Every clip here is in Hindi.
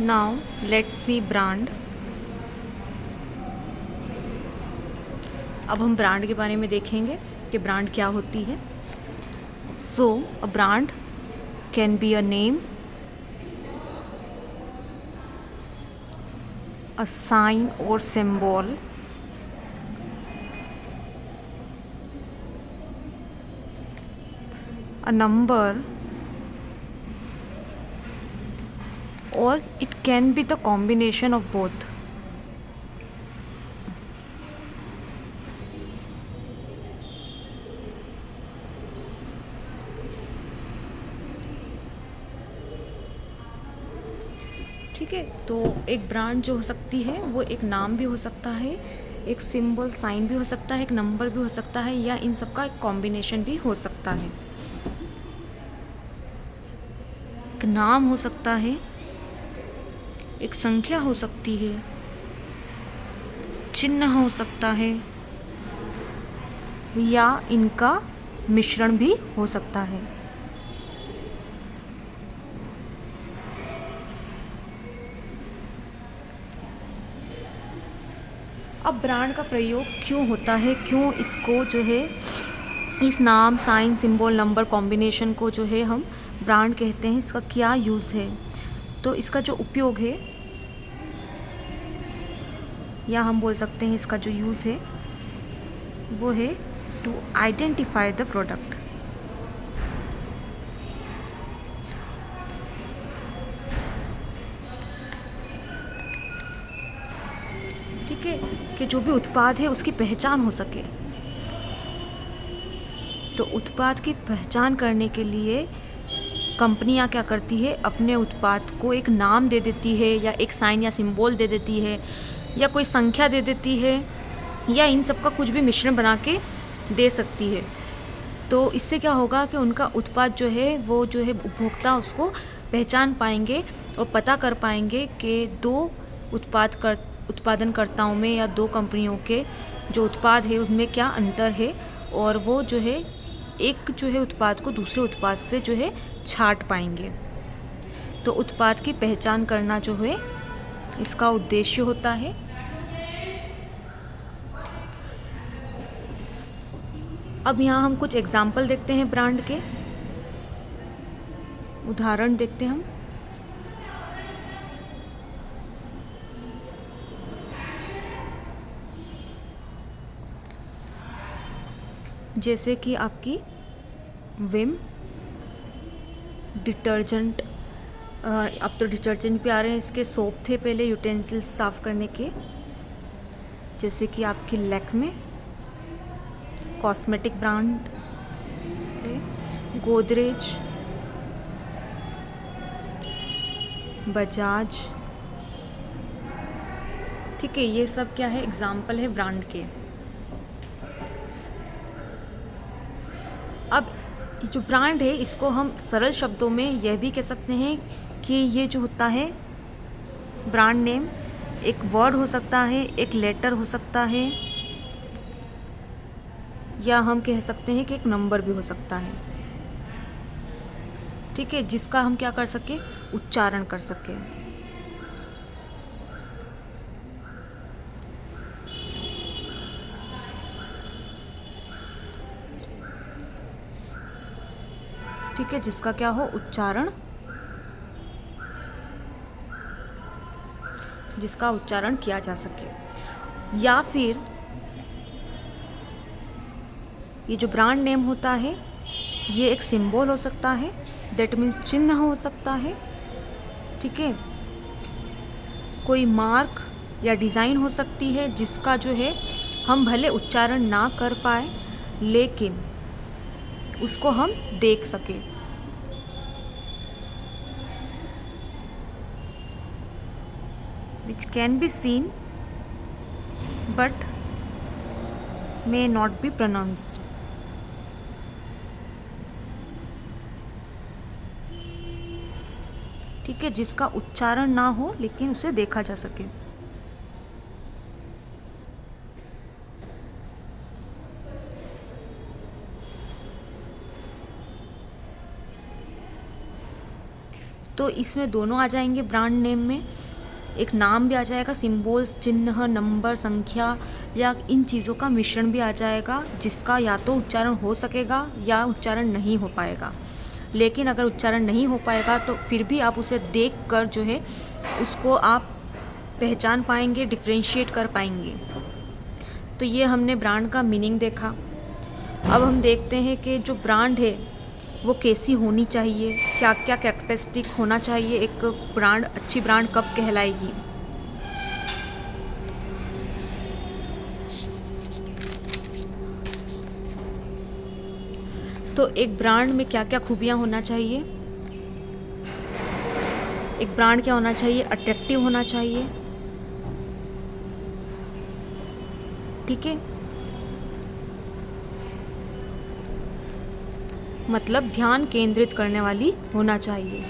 Now let's see brand. अब हम ब्रांड के बारे में देखेंगे कि ब्रांड क्या होती है। So a brand can be a name, a sign or symbol, a number, or it can be the combination of both. ठीक है, तो एक ब्रांड जो हो सकती है वो एक नाम भी हो सकता है, एक सिंबल साइन भी हो सकता है, एक नंबर भी हो सकता है, या इन सब का एक कॉम्बिनेशन भी हो सकता है। एक नाम हो सकता है, एक संख्या हो सकती है, चिन्ह हो सकता है, या इनका मिश्रण भी हो सकता है। अब ब्रांड का प्रयोग क्यों होता है, क्यों इसको जो है इस नाम साइन सिंबल नंबर कॉम्बिनेशन को जो है हम ब्रांड कहते हैं, इसका क्या यूज़ है। तो इसका जो उपयोग है, या हम बोल सकते हैं इसका जो यूज़ है वो है टू आइडेंटिफाई द प्रोडक्ट। ठीक है, कि जो भी उत्पाद है उसकी पहचान हो सके। तो उत्पाद की पहचान करने के लिए कंपनियां क्या करती है, अपने उत्पाद को एक नाम दे देती है, या एक साइन या सिंबल दे देती है, या कोई संख्या दे देती है, या इन सब का कुछ भी मिश्रण बना के दे सकती है। तो इससे क्या होगा कि उनका उत्पाद जो है वो जो है उपभोक्ता उसको पहचान पाएंगे और पता कर पाएंगे कि दो उत्पादनकर्ताओं में या दो कंपनियों के जो उत्पाद है उसमें क्या अंतर है, और वो जो है एक जो है उत्पाद को दूसरे उत्पाद से जो है छांट पाएंगे। तो उत्पाद की पहचान करना जो है इसका उद्देश्य होता है। अब यहाँ हम कुछ एग्जाम्पल देखते हैं ब्रांड के, उदाहरण देखते हैं हम। जैसे कि आपकी विम डिटर्जेंट, अब तो डिटर्जेंट भी आ रहे हैं, इसके सोप थे पहले यूटेंसिल्स साफ़ करने के। जैसे कि आपकी लैक्मे कॉस्मेटिक ब्रांड है, गोदरेज, बजाज। ठीक है, ये सब क्या है, एग्जाम्पल है ब्रांड के। अब जो ब्रांड है इसको हम सरल शब्दों में यह भी कह सकते हैं कि ये जो होता है ब्रांड नेम, एक वर्ड हो सकता है, एक लेटर हो सकता है, या हम कह सकते हैं कि एक नंबर भी हो सकता है। ठीक है, जिसका हम क्या कर सके, उच्चारण कर सके। ठीक है, जिसका क्या हो, उच्चारण, जिसका उच्चारण किया जा सके। या फिर ये जो ब्रांड नेम होता है ये एक सिंबल हो सकता है, दैट मीन्स चिन्ह हो सकता है। ठीक है, कोई मार्क या डिज़ाइन हो सकती है जिसका जो है हम भले उच्चारण ना कर पाए लेकिन उसको हम देख सके। which can be seen but may not be pronounced। ठीक है, जिसका उच्चारण ना हो लेकिन उसे देखा जा सके। तो इसमें दोनों आ जाएंगे ब्रांड नेम में, एक नाम भी आ जाएगा, सिंबल्स, चिन्ह, नंबर, संख्या या इन चीज़ों का मिश्रण भी आ जाएगा, जिसका या तो उच्चारण हो सकेगा या उच्चारण नहीं हो पाएगा। लेकिन अगर उच्चारण नहीं हो पाएगा तो फिर भी आप उसे देखकर जो है उसको आप पहचान पाएंगे, डिफरेंशिएट कर पाएंगे। तो ये हमने ब्रांड का मीनिंग देखा। अब हम देखते हैं कि जो ब्रांड है वो कैसी होनी चाहिए, क्या क्या कैरेक्टरिस्टिक होना चाहिए, एक ब्रांड, अच्छी ब्रांड कब कहलाएगी। तो एक ब्रांड में क्या क्या खूबियाँ होना चाहिए। एक ब्रांड क्या होना चाहिए, अट्रैक्टिव होना चाहिए, ठीक है, मतलब ध्यान केंद्रित करने वाली होना चाहिए।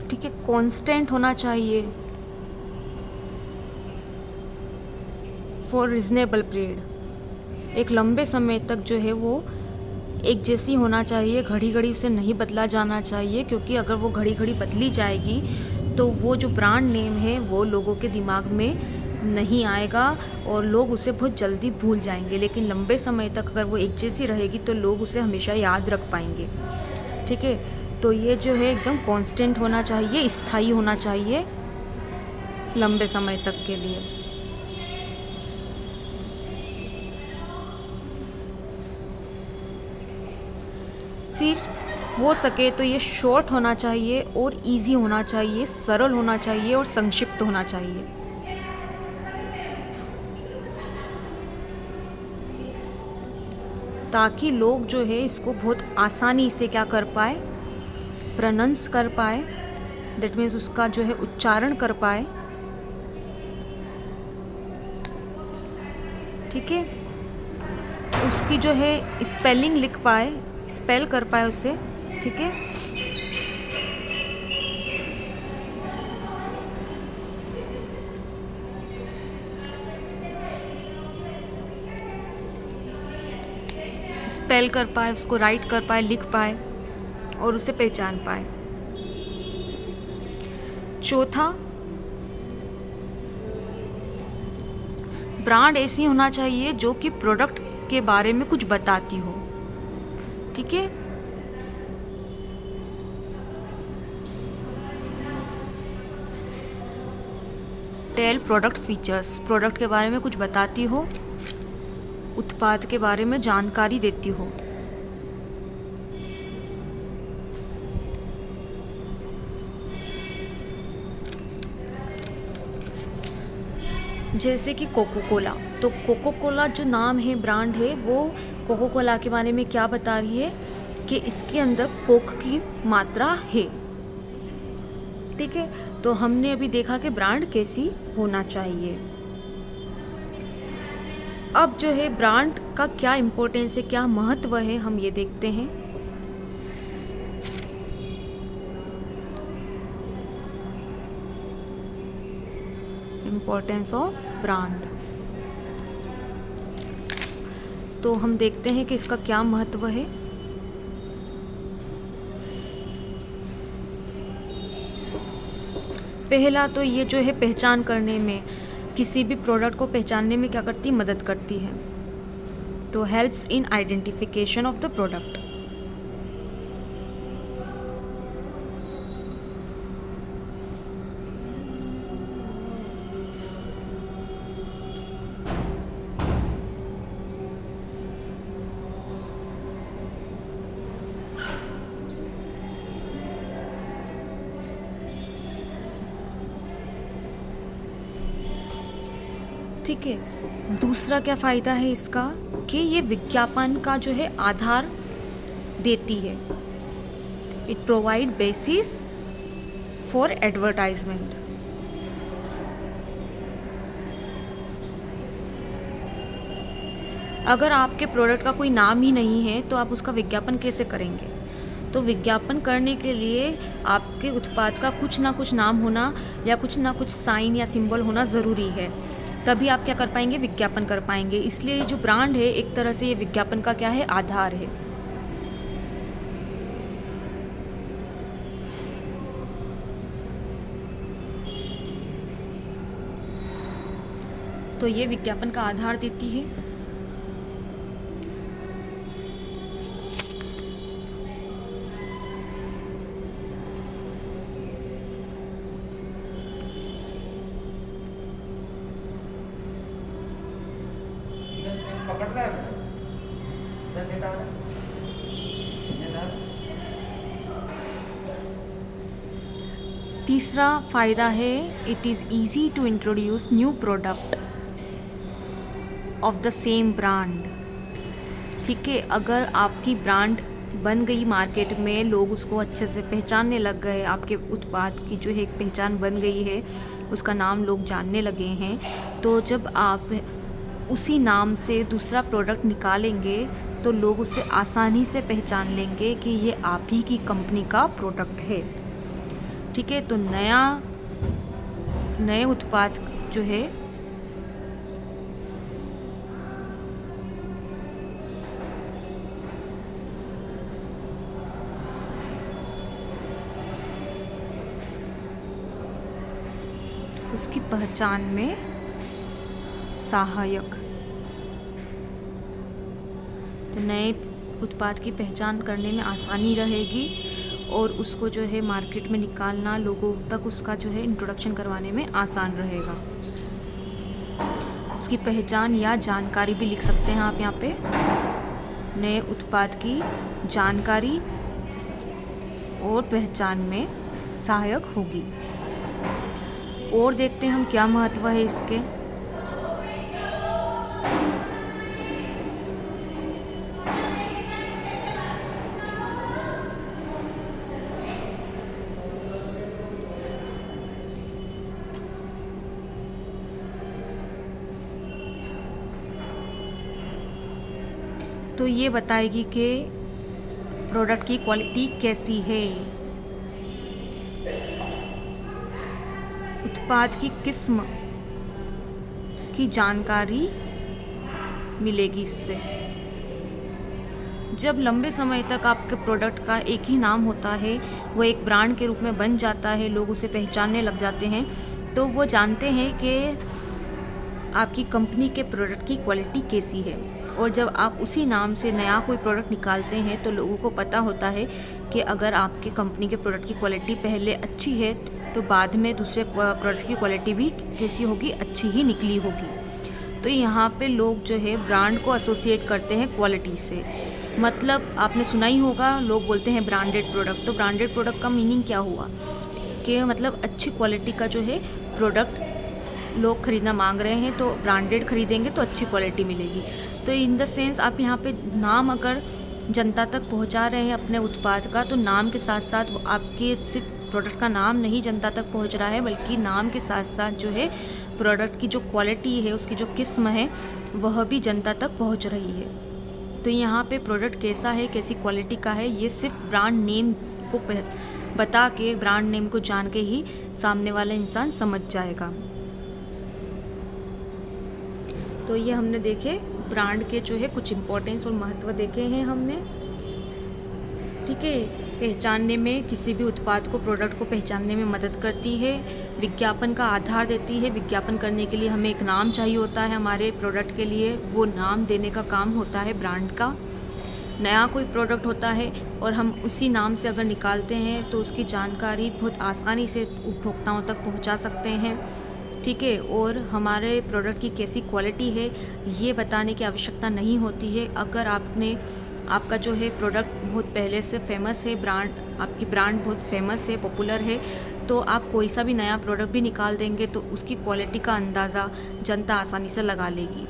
ठीक है, कांस्टेंट होना चाहिए फॉर रिजनेबल पीरियड, एक लंबे समय तक जो है वो एक जैसी होना चाहिए, घड़ी घड़ी उसे नहीं बदला जाना चाहिए, क्योंकि अगर वो घड़ी घड़ी बदली जाएगी तो वो जो ब्रांड नेम है वो लोगों के दिमाग में नहीं आएगा और लोग उसे बहुत जल्दी भूल जाएंगे। लेकिन लंबे समय तक अगर वो एक जैसी रहेगी तो लोग उसे हमेशा याद रख पाएंगे, ठीक है। तो ये जो है एकदम कांस्टेंट होना चाहिए, स्थायी होना चाहिए लंबे समय तक के लिए। फिर हो सके तो ये शॉर्ट होना चाहिए और इजी होना चाहिए, सरल होना चाहिए और संक्षिप्त होना चाहिए। ताकि लोग जो है इसको बहुत आसानी से क्या कर पाए, प्रोनाउंस कर पाए, दैट मीन्स उसका जो है उच्चारण कर पाए, ठीक है, उसकी जो है स्पेलिंग लिख पाए, स्पेल कर पाए उसे, ठीक है। स्पेल कर पाए, उसको राइट कर पाए, लिख पाए और उसे पहचान पाए। चौथा, ब्रांड ऐसी होना चाहिए जो कि प्रोडक्ट के बारे में कुछ बताती हो, ठीक है। टेल प्रोडक्ट फीचर्स, प्रोडक्ट के बारे में कुछ बताती हो, उत्पाद के बारे में जानकारी देती हो। जैसे कि कोको कोला, तो कोको कोला जो नाम है, ब्रांड है, वो कोको कोला के बारे में क्या बता रही है कि इसके अंदर कोक की मात्रा है, ठीक है। तो हमने अभी देखा कि ब्रांड कैसी होना चाहिए। अब जो है ब्रांड का क्या इम्पोर्टेंस है, क्या महत्व है, हम ये देखते हैं। इम्पोर्टेंस ऑफ ब्रांड, तो हम देखते हैं कि इसका क्या महत्व है। पहला तो ये जो है पहचान करने में, किसी भी प्रोडक्ट को पहचानने में क्या करती, मदद करती है। तो helps in identification of the product. ठीक है, दूसरा क्या फ़ायदा है इसका कि ये विज्ञापन का जो है आधार देती है। It provide basis for advertisement. अगर आपके प्रोडक्ट का कोई नाम ही नहीं है तो आप उसका विज्ञापन कैसे करेंगे? तो विज्ञापन करने के लिए आपके उत्पाद का कुछ ना कुछ नाम होना या कुछ ना कुछ साइन या सिंबल होना ज़रूरी है, तभी आप क्या कर पाएंगे? विज्ञापन कर पाएंगे। इसलिए जो ब्रांड है एक तरह से ये विज्ञापन का क्या है? आधार है। तो ये विज्ञापन का आधार देती है। पकड़ रहा है इधर लेटा है तीसरा फ़ायदा है it is easy to introduce new product of the same brand. ठीक है, अगर आपकी ब्रांड बन गई मार्केट में, लोग उसको अच्छे से पहचानने लग गए, आपके उत्पाद की जो है एक पहचान बन गई है, उसका नाम लोग जानने लगे हैं, तो जब आप उसी नाम से दूसरा प्रोडक्ट निकालेंगे तो लोग उसे आसानी से पहचान लेंगे कि ये आप ही की कंपनी का प्रोडक्ट है। ठीक है, तो नए उत्पाद जो है उसकी पहचान में सहायक, तो नए उत्पाद की पहचान करने में आसानी रहेगी और उसको जो है मार्केट में निकालना, लोगों तक उसका जो है इंट्रोडक्शन करवाने में आसान रहेगा। उसकी पहचान या जानकारी भी लिख सकते हैं आप यहाँ पे, नए उत्पाद की जानकारी और पहचान में सहायक होगी। और देखते हैं हम क्या महत्व है इसके। तो ये बताएगी कि प्रोडक्ट की क्वालिटी कैसी है, उत्पाद की किस्म की जानकारी मिलेगी इससे। जब लंबे समय तक आपके प्रोडक्ट का एक ही नाम होता है, वो एक ब्रांड के रूप में बन जाता है, लोग उसे पहचानने लग जाते हैं, तो वो जानते हैं कि आपकी कंपनी के प्रोडक्ट की क्वालिटी कैसी है। और जब आप उसी नाम से नया कोई प्रोडक्ट निकालते हैं तो लोगों को पता होता है कि अगर आपके कंपनी के प्रोडक्ट की क्वालिटी पहले अच्छी है तो बाद में दूसरे प्रोडक्ट की क्वालिटी भी कैसी होगी? अच्छी ही निकली होगी। तो यहाँ पे लोग जो है ब्रांड को एसोसिएट करते हैं क्वालिटी से। मतलब आपने सुना ही होगा, लोग बोलते हैं ब्रांडेड प्रोडक्ट। तो ब्रांडेड प्रोडक्ट का मीनिंग क्या हुआ कि मतलब अच्छी क्वालिटी का जो है प्रोडक्ट लोग ख़रीदना मांग रहे हैं, तो ब्रांडेड ख़रीदेंगे तो अच्छी क्वालिटी मिलेगी। तो इन द सेंस आप यहाँ पे नाम अगर जनता तक पहुँचा रहे हैं अपने उत्पाद का, तो नाम के साथ साथ वो आपके सिर्फ प्रोडक्ट का नाम नहीं जनता तक पहुँच रहा है, बल्कि नाम के साथ साथ जो है प्रोडक्ट की जो क्वालिटी है, उसकी जो किस्म है, वह भी जनता तक पहुँच रही है। तो यहाँ पे प्रोडक्ट कैसा है, कैसी क्वालिटी का है, ये सिर्फ ब्रांड नेम को बता के, ब्रांड नेम को जान के ही सामने वाला इंसान समझ जाएगा। तो ये हमने देखे ब्रांड के जो है कुछ इम्पोर्टेंस और महत्व देखे हैं हमने। ठीक है, पहचानने में, किसी भी उत्पाद को, प्रोडक्ट को पहचानने में मदद करती है, विज्ञापन का आधार देती है। विज्ञापन करने के लिए हमें एक नाम चाहिए होता है हमारे प्रोडक्ट के लिए, वो नाम देने का काम होता है ब्रांड का। नया कोई प्रोडक्ट होता है और हम उसी नाम से अगर निकालते हैं तो उसकी जानकारी बहुत आसानी से उपभोक्ताओं तक पहुंचा सकते हैं। ठीक है, और हमारे प्रोडक्ट की कैसी क्वालिटी है ये बताने की आवश्यकता नहीं होती है। अगर आपका जो है प्रोडक्ट बहुत पहले से फेमस है, आपकी ब्रांड बहुत फेमस है, पॉपुलर है, तो आप कोई सा भी नया प्रोडक्ट भी निकाल देंगे तो उसकी क्वालिटी का अंदाज़ा जनता आसानी से लगा लेगी।